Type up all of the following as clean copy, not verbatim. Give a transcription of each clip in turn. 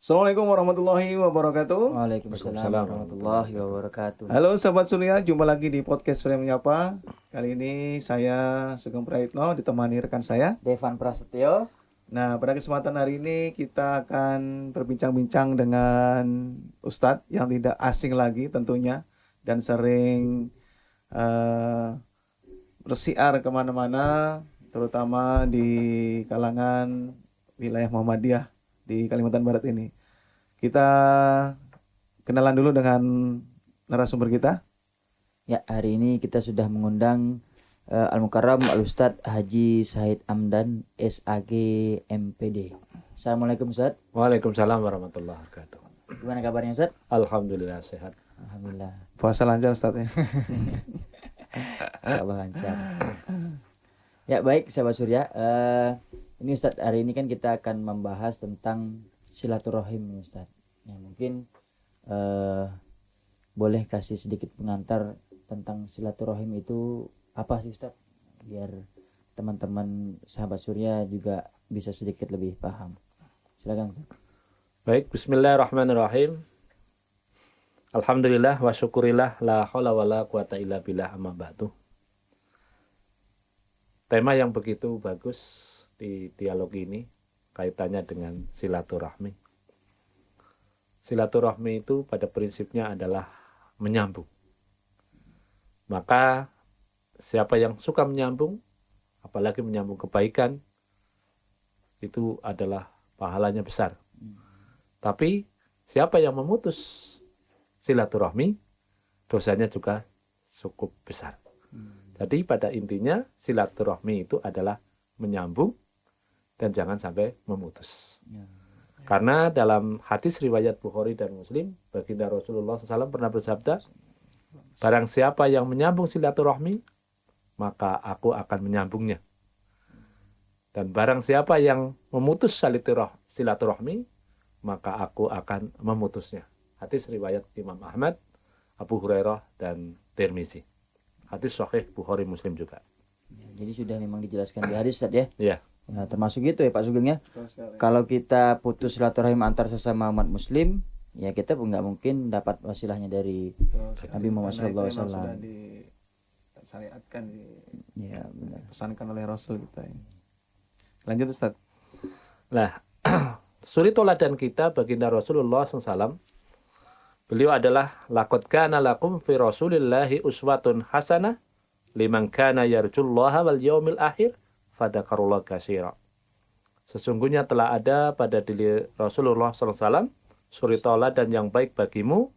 Assalamualaikum warahmatullahi wabarakatuh. Waalaikumsalam warahmatullahi wabarakatuh. Halo Sobat Surya, jumpa lagi di podcast Surya Menyapa. Kali ini saya Sugeng Praitno ditemani rekan saya. Devan Prasetyo. Nah, pada kesempatan hari ini kita akan berbincang-bincang dengan Ustadz yang tidak asing lagi tentunya dan sering bersiar kemana-mana, terutama di kalangan wilayah Muhammadiyah di Kalimantan Barat ini. Kita kenalan dulu dengan narasumber kita. Ya, hari ini kita sudah mengundang Al-Mukarram Al-Ustadz Haji Said Amdan SAG MPD. Assalamualaikum Ustadz. Waalaikumsalam warahmatullahi wabarakatuh. Gimana kabarnya Ustadz? Alhamdulillah sehat. Alhamdulillah. Puasa lancar Ustadz ya. Insyaallah lancar. Ya baik sahabat Surya. Ini Ustadz, hari ini kan kita akan membahas tentang silaturahim Ustadz. Ya mungkin boleh kasih sedikit pengantar tentang silaturahim itu apa sih Ustadz, biar teman-teman sahabat Surya juga bisa sedikit lebih paham. Silakan Ustadz. Baik, bismillahirrahmanirrahim. Alhamdulillah wa syukurillah la haula wala quwata illa billah amma ba'du. Tema yang begitu bagus di dialog ini kaitannya dengan silaturahmi. Silaturahmi itu pada prinsipnya adalah menyambung. Maka siapa yang suka menyambung, apalagi menyambung kebaikan, itu adalah pahalanya besar. Tapi siapa yang memutus silaturahmi, dosanya juga cukup besar. Jadi pada intinya silaturahmi itu adalah menyambung dan jangan sampai memutus. Karena dalam hadis riwayat Bukhari dan Muslim, baginda Rasulullah SAW pernah bersabda, barang siapa yang menyambung silaturahmi, maka aku akan menyambungnya. Dan barang siapa yang memutus silaturahmi, maka aku akan memutusnya. Hadis riwayat Imam Ahmad, Abu Hurairah, dan Tirmizi. Hadis sahih Bukhari Muslim juga. Jadi sudah memang dijelaskan di hadis Ustadz ya. Iya. Ya, termasuk itu ya Pak Sugeng ya. Kalau kita putus silaturahim antar sesama umat muslim, ya kita pun nggak mungkin dapat wasilahnya dari Nabi Muhammad SAW. Sudah disyariatkan, Ya benar. dipesankan oleh Rasul kita. Lanjut Ustadz. Nah, suri toladan kita baginda Rasulullah SAW, beliau adalah laqad kana lakum fi rasulillahi uswatun hasanah liman kana yarjullaha wal yaumil akhir fadzakarullah katsira. Sesungguhnya telah ada pada diri Rasulullah SAW suri toladan yang baik bagimu,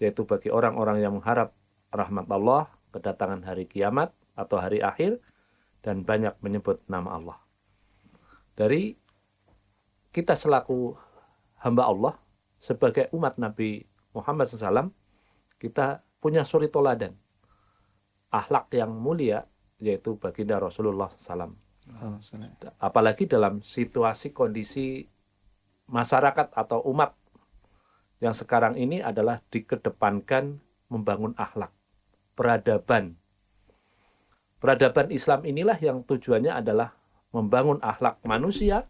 yaitu bagi orang-orang yang mengharap rahmat Allah, kedatangan hari kiamat atau hari akhir, dan banyak menyebut nama Allah. Dari kita selaku hamba Allah, sebagai umat Nabi Muhammad SAW, kita punya suri toladan, akhlak yang mulia, yaitu baginda Rasulullah SAW. Apalagi dalam situasi kondisi masyarakat atau umat yang sekarang ini adalah dikedepankan membangun akhlak, peradaban. Peradaban Islam inilah yang tujuannya adalah membangun akhlak manusia,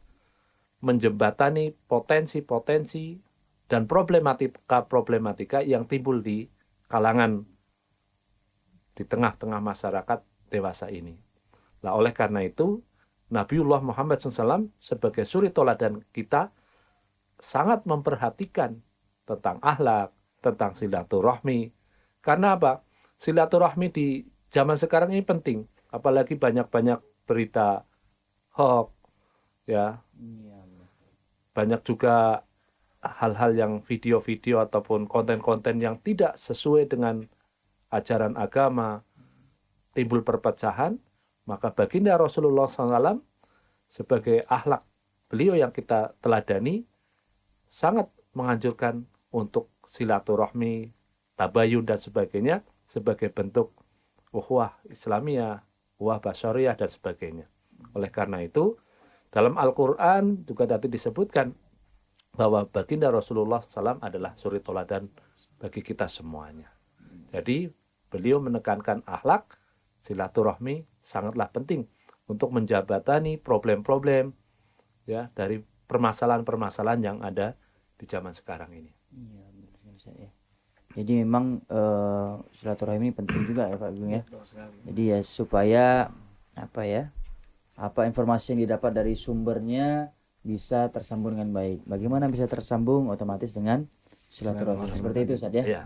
menjembatani potensi-potensi dan problematika-problematika yang timbul di kalangan, di tengah-tengah masyarakat dewasa ini. Nah, oleh karena itu, Nabiullah Muhammad SAW sebagai suri toladan kita sangat memperhatikan tentang akhlak, tentang silaturahmi. Karena apa? Silaturahmi di zaman sekarang ini penting, apalagi banyak-banyak berita hoax, ya. Banyak juga hal-hal yang video-video ataupun konten-konten yang tidak sesuai dengan ajaran agama, timbul perpecahan. Maka baginda Rasulullah SAW sebagai akhlak beliau yang kita teladani sangat menganjurkan untuk silaturahmi, tabayun dan sebagainya sebagai bentuk ukhuwah Islamiyah, ukhuwah basyariyah dan sebagainya. Oleh karena itu, dalam Al-Quran juga tadi disebutkan bahwa baginda Rasulullah SAW adalah suri toladan bagi kita semuanya. Jadi beliau menekankan akhlak, silaturahmi sangatlah penting untuk menjabatani problem-problem ya dari permasalahan-permasalahan yang ada di zaman sekarang ini. Iya, benar sekali, Ustaz, ya. Jadi memang silaturahmi penting juga ya Pak Agung ya. Jadi ya supaya apa informasi yang didapat dari sumbernya bisa tersambung dengan baik. Bagaimana bisa tersambung? Otomatis dengan silaturahmi. Seperti itu Ustaz ya. Ya.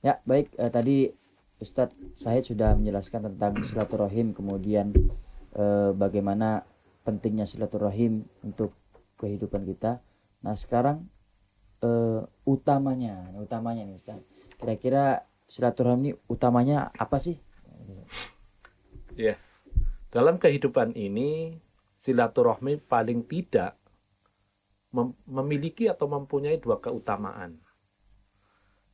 Ya, baik, tadi Ustadz Syahid sudah menjelaskan tentang silaturahim, kemudian bagaimana pentingnya silaturahim untuk kehidupan kita. Nah, sekarang utamanya nih Ustadz. Kira-kira silaturahim ini utamanya apa sih? Ya. Dalam kehidupan ini silaturahmi paling tidak memiliki atau mempunyai dua keutamaan.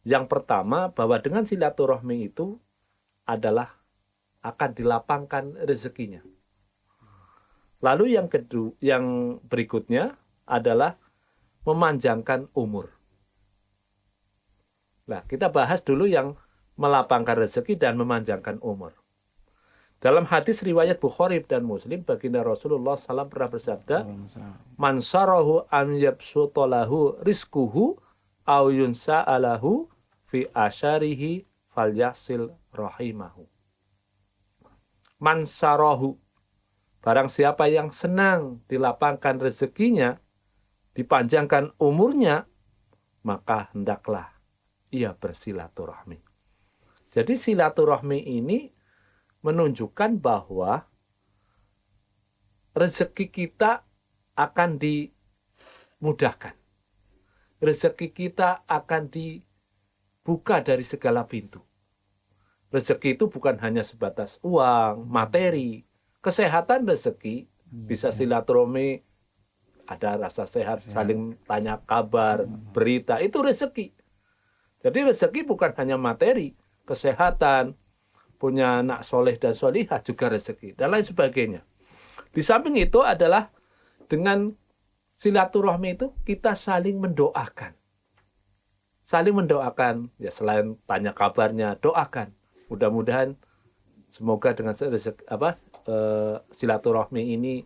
Yang pertama, bahwa dengan silaturahmi itu adalah akan dilapangkan rezekinya. Lalu yang berikutnya adalah memanjangkan umur. Nah, kita bahas dulu yang melapangkan rezeki dan memanjangkan umur. Dalam hadis riwayat Bukhari dan Muslim, baginda Rasulullah SAW pernah bersabda, "Man sarahu an yabsutolahu rizkuhu au yunsa'alahu fi asyarihi falyasil rahimahu." Man sarahu, barang siapa yang senang dilapangkan rezekinya, dipanjangkan umurnya, maka hendaklah ia bersilaturahmi. Jadi silaturahmi ini menunjukkan bahwa rezeki kita akan dimudahkan. Rezeki kita akan dibuka dari segala pintu. Rezeki itu bukan hanya sebatas uang, materi, kesehatan rezeki, bisa silaturahmi, ada rasa sehat, saling tanya kabar, berita, itu rezeki. Jadi rezeki bukan hanya materi, kesehatan, punya anak soleh dan solihah juga rezeki, dan lain sebagainya. Di samping itu adalah dengan silaturahmi itu kita saling mendoakan. Saling mendoakan, ya selain tanya kabarnya, doakan. Mudah-mudahan semoga dengan silaturahmi ini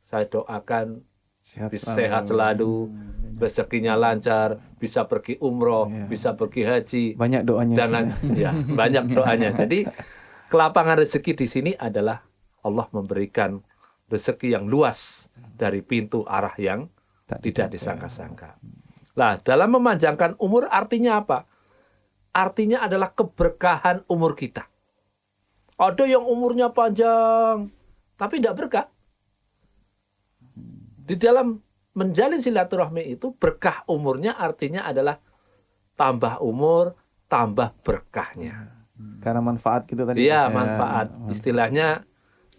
saya doakan sehat selalu, rezekinya lancar, bisa pergi umroh, bisa pergi haji, banyak doanya dan banyak doanya. Jadi kelapangan rezeki di sini adalah Allah memberikan rezeki yang luas dari pintu arah yang tidak disangka-sangka. Nah, dalam memanjangkan umur artinya apa? Artinya adalah keberkahan umur kita. Ada yang umurnya panjang tapi tidak berkah. Di dalam menjalin silaturahmi itu, berkah umurnya artinya adalah tambah umur, tambah berkahnya. Karena manfaat gitu tadi. Iya, manfaat. Istilahnya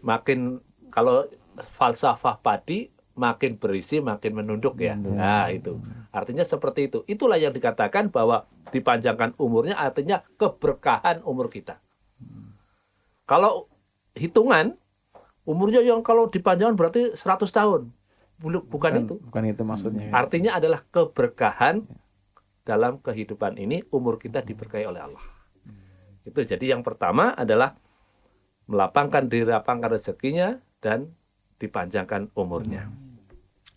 makin, kalau falsafah padi, makin berisi, makin menunduk ya. Nah, itu. Artinya seperti itu. Itulah yang dikatakan bahwa dipanjangkan umurnya artinya keberkahan umur kita. Kalau hitungan, umurnya yang kalau dipanjangkan berarti 100 tahun. Bukan itu. Bukan itu maksudnya. Artinya adalah keberkahan dalam kehidupan ini, umur kita diberkahi oleh Allah. Itu jadi yang pertama adalah dirapangkan rezekinya dan dipanjangkan umurnya.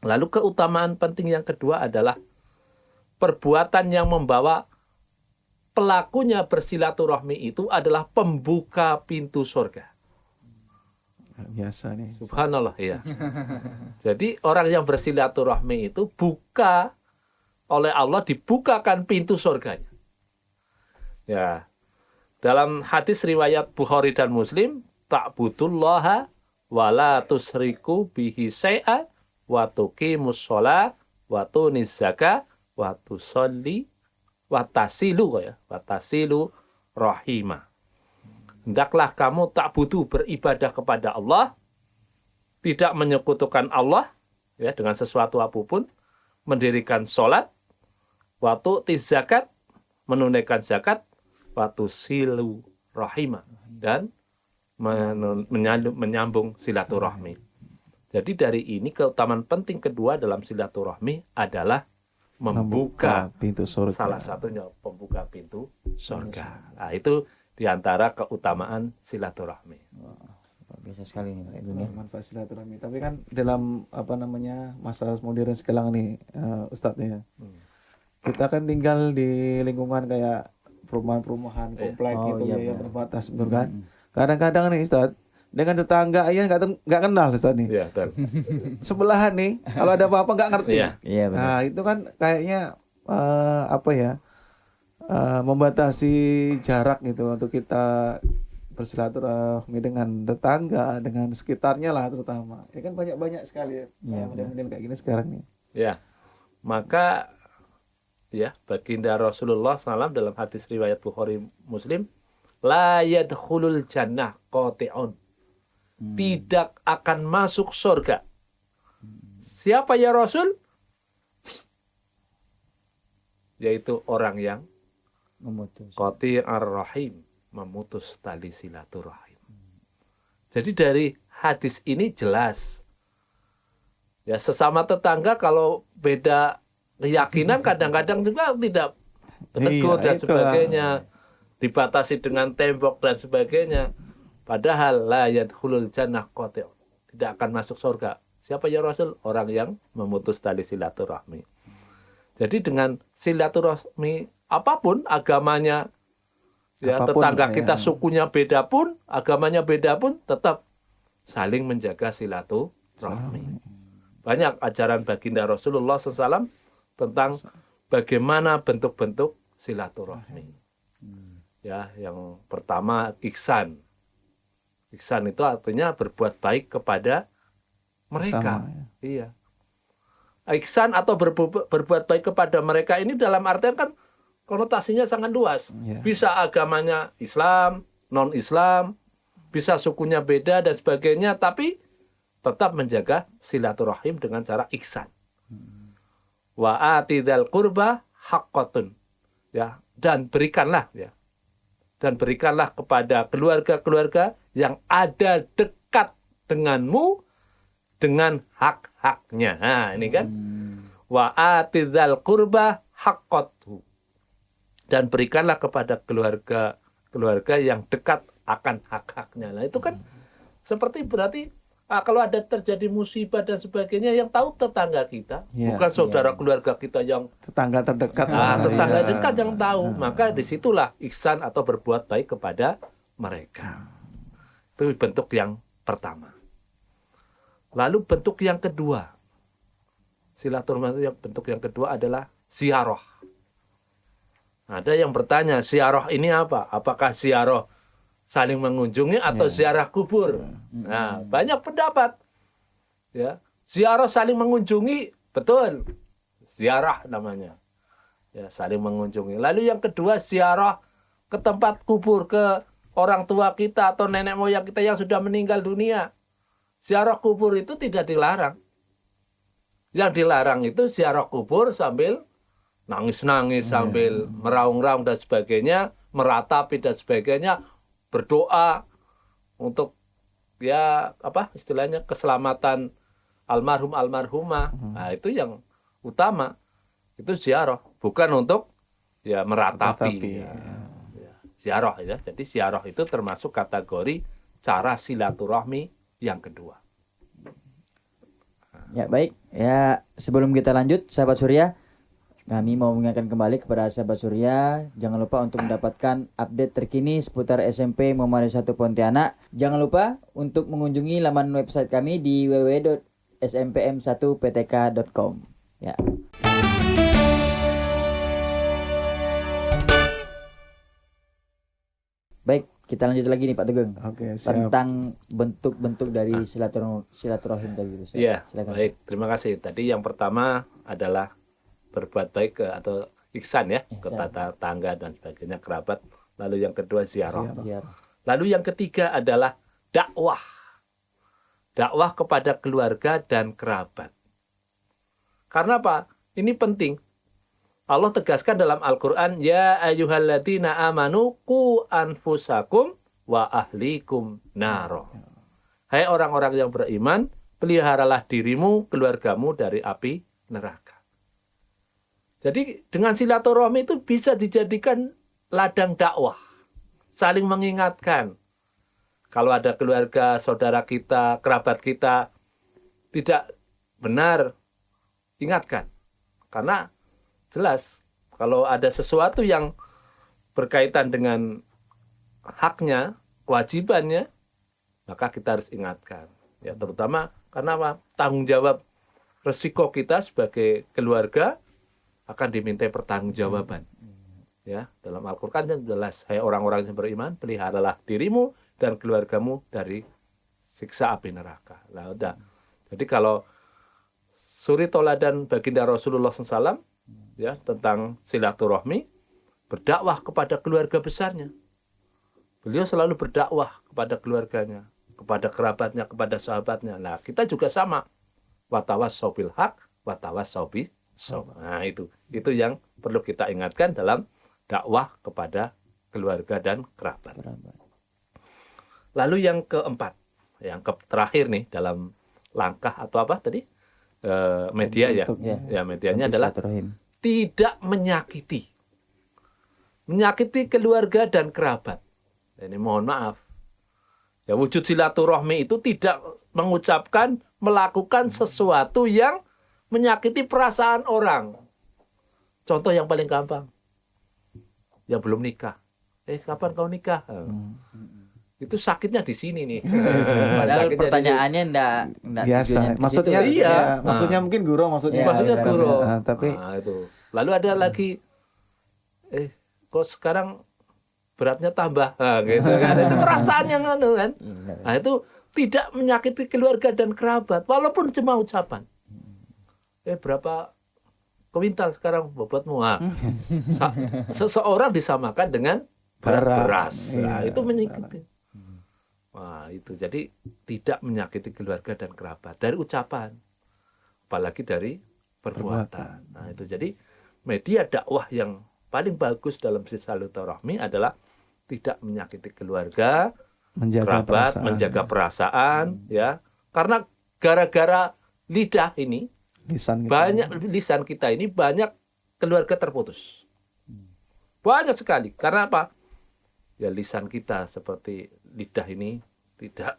Lalu keutamaan penting yang kedua adalah perbuatan yang membawa pelakunya bersilaturahmi itu adalah pembuka pintu surga. Biasa nih. Subhanallah ya. Jadi orang yang bersilaturahmi itu buka oleh Allah, dibukakan pintu surganya. Ya. Dalam hadis riwayat Bukhari dan Muslim, ta'budullaha wa la tusriku bihi syai'a wa tuqimus shalah wa tuniz zakah wa tusalli wa tasilu rahimah. Hendaklah kamu tak butuh beribadah kepada Allah, tidak menyekutukan Allah ya dengan sesuatu apapun, mendirikan sholat, waktu zakat, menunaikan zakat, waktu silu rahimah, dan menyambung silaturahmi. Jadi dari ini keutamaan penting kedua dalam silaturahmi adalah membuka pintu surga. Salah satunya pembuka pintu surga. Nah, itu diantara keutamaan silaturahmi. Biasa sekali nih Pak Agung ya. Manfaat silaturahmi. Tapi kan dalam masa modern sekarang nih Ustadz ya. kita kan tinggal di lingkungan kayak perumahan-perumahan komplek Oh, gitu iya, ya, benar. terbatas betul kan. Kadang-kadang nih Ustaz, dengan tetangga aja nggak kenal Ustaz nih. Iya, betul. Sebelahan nih, kalau ada apa-apa nggak ngerti. Iya. Iya benar. Nah, itu kan kayaknya apa ya? Membatasi jarak gitu untuk kita bersilaturahmi dengan tetangga, dengan sekitarnya lah terutama. Ya kan banyak-banyak sekali ya, Iya, model-model kayak gini sekarang nih. Ya, maka ya baginda Rasulullah SAW dalam hadis riwayat Bukhari Muslim, la yadkhulul jannah qati'un, tidak akan masuk surga. Siapa ya Rasul? Yaitu orang yang Memutus. qati'ar rahim, memutus tali silaturahim. Jadi dari hadis ini jelas, ya sesama tetangga kalau beda keyakinan kadang-kadang juga tidak menegur Iya, dan itulah. sebagainya, dibatasi dengan tembok dan sebagainya. Padahal la yadkhulul jannah qati', tidak akan masuk surga. Siapa ya Rasul? Orang yang memutus tali silaturahmi. Jadi dengan silaturahmi apapun agamanya, ya Apapun, tetangga ya. kita sukunya beda pun, agamanya beda pun, tetap saling menjaga silaturahmi. Banyak ajaran baginda Rasulullah SAW tentang bagaimana bentuk-bentuk silaturahmi. Ya, yang pertama ihsan. Ihsan itu artinya berbuat baik kepada mereka. Sama, ya. Iya. Ihsan atau berbuat baik kepada mereka ini dalam artian kan konotasinya sangat luas. Iya. Bisa agamanya Islam, non-Islam, bisa sukunya beda dan sebagainya, tapi tetap menjaga silaturahim dengan cara ihsan. Wa atidal qurba haqqatun. Ya, dan berikanlah ya. Dan berikanlah kepada keluarga-keluarga yang ada dekat denganmu dengan hak-haknya. Nah, ini kan wa atidal qurba haqqatu. Dan berikanlah kepada keluarga yang dekat akan hak-haknya. Nah, itu kan seperti berarti kalau ada terjadi musibah dan sebagainya yang tahu tetangga kita, Iya, bukan saudara keluarga kita yang Tetangga terdekat. tetangga Iya. dekat yang tahu. Maka disitulah ihsan atau berbuat baik kepada mereka. Itu bentuk yang pertama. Lalu bentuk yang kedua, silaturahmi yang bentuk yang kedua adalah ziarah. Ada yang bertanya, ziarah ini apa? Apakah ziarah saling mengunjungi atau ziarah kubur? Nah, banyak pendapat. Ya, ziarah saling mengunjungi, betul. Ziarah namanya. Ya, saling mengunjungi. Lalu yang kedua, ziarah ke tempat kubur, ke orang tua kita atau nenek moyang kita yang sudah meninggal dunia. Ziarah kubur itu tidak dilarang. Yang dilarang itu ziarah kubur sambil nangis-nangis, sambil meraung-raung dan sebagainya, meratapi dan sebagainya, berdoa untuk ya apa istilahnya keselamatan almarhum almarhumah. Nah, itu yang utama. Itu ziarah, bukan untuk ya meratapi. Ya. Ya, ziarah ya. Jadi ziarah itu termasuk kategori cara silaturahmi yang kedua. Ya baik, ya sebelum kita lanjut sahabat Surya, kami mau mengingatkan kembali kepada sahabat Surya, jangan lupa untuk mendapatkan update terkini seputar SMP Muhammadiyah 1 Pontianak. Jangan lupa untuk mengunjungi laman website kami di www.smpm1ptk.com. Ya. Baik, kita lanjut lagi nih Pak Tugeng. Oke, siap. Tentang bentuk-bentuk dari silaturahim tadi. Ustaz. Iya, Silakan. baik. Terima kasih. Tadi yang pertama adalah berbuat baik atau ihsan ya, ke Ihsan. tetangga dan sebagainya, kerabat. Lalu yang kedua ziarah. Ziarah. Lalu yang ketiga adalah dakwah. Dakwah kepada keluarga dan kerabat. Karena apa? Ini penting. Allah tegaskan dalam Al-Quran, ya ayyuhalladzina amanu qu anfusakum wa ahlikum naro. Hai orang-orang yang beriman, peliharalah dirimu, keluargamu dari api neraka. Jadi dengan silaturahmi itu bisa dijadikan ladang dakwah. Saling mengingatkan. Kalau ada keluarga, saudara kita, kerabat kita tidak benar, ingatkan. Karena jelas Kalau ada sesuatu yang berkaitan dengan haknya, kewajibannya, maka kita harus ingatkan. Ya, terutama karena apa? Tanggung jawab resiko kita sebagai keluarga akan dimintai pertanggungjawaban. Ya, dalam Al-Qur'an kan jelas, hai orang-orang yang beriman, peliharalah dirimu dan keluargamu dari siksa api neraka. Lah udah. Jadi kalau suri toladan baginda Rasulullah SAW ya tentang silaturahmi, berdakwah kepada keluarga besarnya. Beliau selalu berdakwah kepada keluarganya, kepada kerabatnya, kepada sahabatnya. Nah, kita juga sama. Watawassau bil haq, watawassau bis sabr. Nah, itu yang perlu kita ingatkan dalam dakwah kepada keluarga dan kerabat. Lalu yang keempat, yang terakhir nih dalam langkah atau apa tadi? Media ya. Ya, medianya adalah tidak menyakiti. Menyakiti keluarga dan kerabat. Ini mohon maaf. Ya, wujud silaturahmi itu tidak mengucapkan, melakukan sesuatu yang menyakiti perasaan orang. Contoh yang paling gampang. Yang belum nikah. Kapan kau nikah? Itu sakitnya di sini nih. Padahal pertanyaannya enggak biasa. Maksudnya iya. Maksudnya mungkin guru maksudnya. Maksudnya guru. Tapi itu. Lalu ada lagi kok sekarang beratnya tambah. Gitu kan. Itu perasaan yang kan. Nah, itu tidak menyakiti keluarga dan kerabat walaupun cuma ucapan. Berapa kuintal sekarang bobotmu? Seseorang disamakan dengan beras. Nah, itu menyakiti. Wah, itu jadi tidak menyakiti keluarga dan kerabat dari ucapan, apalagi dari perbuatan. Nah, itu jadi media dakwah yang paling bagus dalam silaturahmi adalah tidak menyakiti keluarga, kerabat, menjaga perasaan, ya. Karena gara-gara lidah ini, lisan kita ini banyak keluarga terputus. Banyak sekali. Karena apa? Ya, lisan kita seperti lidah ini tidak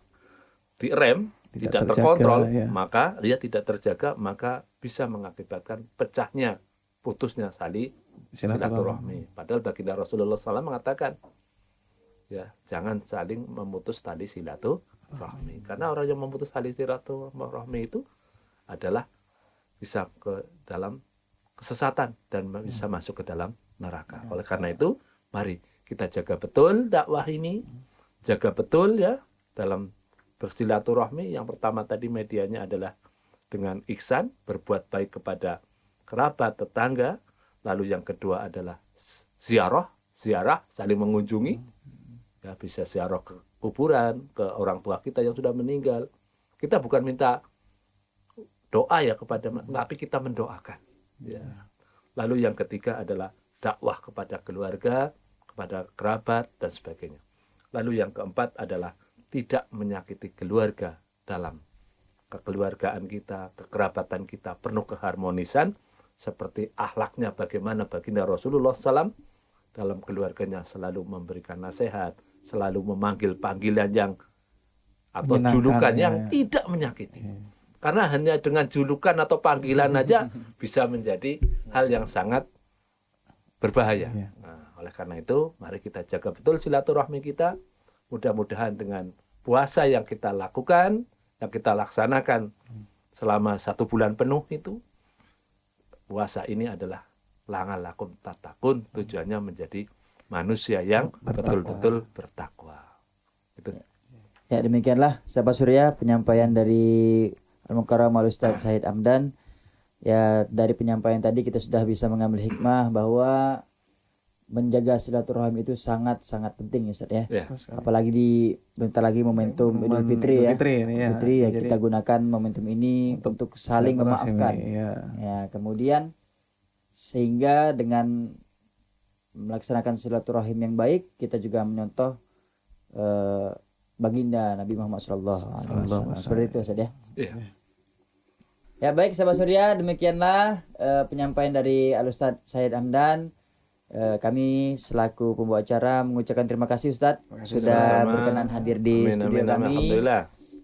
direm, tidak terkontrol, maka dia tidak terjaga, maka bisa mengakibatkan pecahnya, putusnya silaturahmi. Padahal baginda Rasulullah SAW mengatakan, ya jangan saling memutus tali silaturahmi. Karena orang yang memutus tali silaturahmi itu adalah bisa ke dalam kesesatan dan bisa masuk ke dalam neraka. Oleh karena itu, mari kita jaga betul dakwah ini, jaga betul ya dalam bersilaturahmi. Yang pertama tadi medianya adalah dengan ihsan, berbuat baik kepada kerabat, tetangga. Lalu yang kedua adalah ziarah, saling mengunjungi. Ya, bisa ziarah ke kuburan, ke orang tua kita yang sudah meninggal. Kita bukan minta doa ya kepada, tapi kita mendoakan. Ya. Lalu yang ketiga adalah dakwah kepada keluarga, kepada kerabat dan sebagainya. Lalu yang keempat adalah tidak menyakiti keluarga dalam kekeluargaan kita, kekerabatan kita, penuh keharmonisan seperti akhlaknya bagaimana baginda Rasulullah SAW dalam keluarganya selalu memberikan nasihat, selalu memanggil panggilan yang atau julukan yang tidak menyakiti. Karena hanya dengan julukan atau panggilan aja bisa menjadi hal yang sangat berbahaya. Nah, oleh karena itu, mari kita jaga betul silaturahmi kita. Mudah-mudahan dengan puasa yang kita lakukan, yang kita laksanakan selama 1 bulan penuh itu, puasa ini adalah langal lakum tatakun, tujuannya menjadi manusia yang betul-betul bertakwa. Gitu. Ya, demikianlah sahabat Surya penyampaian dari Al-Mukarram Al-Ustaz Said Hamdan. Ya, dari penyampaian tadi kita sudah bisa mengambil hikmah bahwa menjaga silaturahim itu sangat-sangat penting ya Ustaz ya. Apalagi bentar lagi momentum Idul Fitri ya. Fitri ya, kita gunakan momentum ini untuk saling memaafkan. Ya, kemudian sehingga dengan melaksanakan silaturahim yang baik, kita juga menyontoh baginda Nabi Muhammad SAW. Seperti itu Ustaz ya. Ya, baik sahabat Surya, demikianlah penyampaian dari Al-Ustaz Said Hamdan. Kami selaku pembawa acara mengucapkan terima kasih Ustaz sudah berkenan hadir di studio kami.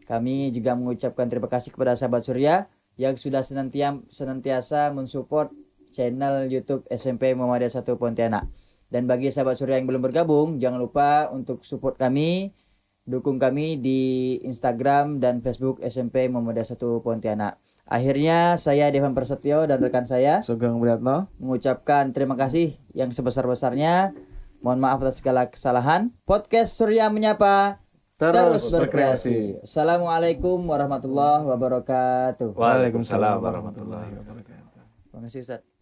Kami juga mengucapkan terima kasih kepada sahabat Surya yang sudah senantiasa mensupport channel YouTube SMP Muhammadiyah 1 Pontianak. Dan bagi sahabat Surya yang belum bergabung, jangan lupa untuk support kami, dukung kami di Instagram dan Facebook SMP Muhammadiyah 1 Pontianak. Akhirnya saya Devan Prasetyo dan rekan saya Sugeng Wiratno. mengucapkan terima kasih yang sebesar-besarnya. Mohon maaf atas segala kesalahan. Podcast Surya Menyapa terus berkreasi. Assalamualaikum warahmatullahi wabarakatuh. Waalaikumsalam warahmatullahi wabarakatuh. Terima kasih Ustaz.